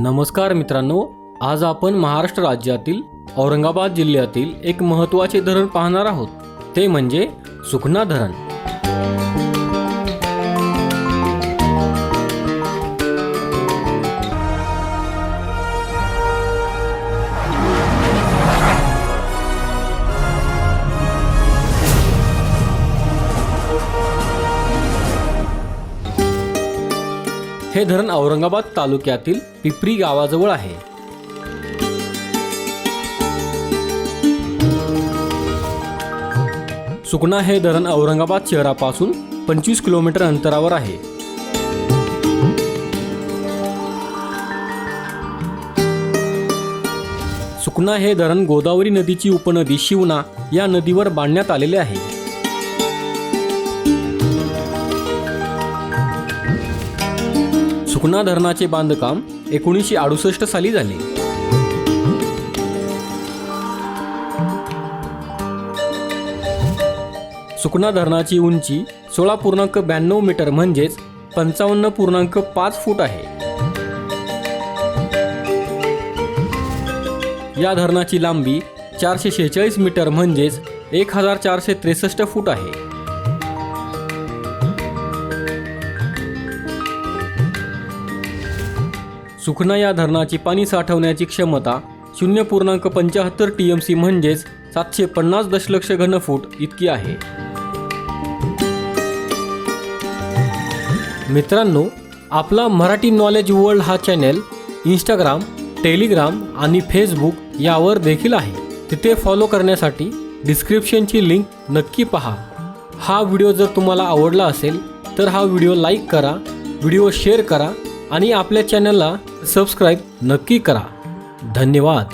नमस्कार मित्रांनो, आज आपण महाराष्ट्र राज्यातील औरंगाबाद जिल्ह्यातील एक महत्त्वाचे धरण पाहणार आहोत, ते म्हणजे सुखना धरण। हे धरण औरंगाबाद तालुक्यातील पिपरी गावाजवळ आहे। सुखना हे धरण औरंगाबाद शहरापासून 25 किलोमीटर अंतरावर आहे। सुखना हे धरण गोदावरी नदीची उपनदी शिवना या नदीवर बांधण्यात आलेले आहे। सुखना धरणाचे बांधकाम 1968 साली झाले। सुखना धरणाची उंची 16.92 मीटर म्हणजेच 55.5 फूट आहे। या धरणाची लांबी 446 मीटर म्हणजेच 1463 फूट आहे। सुखना या धरणाची पाणी साठवण्याची क्षमता 0.75 TMC म्हणजेच 750 दशलक्ष घनफूट इतकी आहे। मित्रांनो, आपला मराठी नॉलेज वर्ल्ड हा चॅनल इंस्टाग्राम, टेलिग्राम आणि फेसबुक यावर देखील आहे। तिथे फॉलो करण्यासाठी डिस्क्रिप्शनची लिंक नक्की पहा। हा व्हिडिओ जर तुम्हाला आवडला असेल तर हा व्हिडिओ लाईक करा, व्हिडिओ शेअर करा आणि आपल्या चॅनलला सबस्क्राईब नक्की करा। धन्यवाद।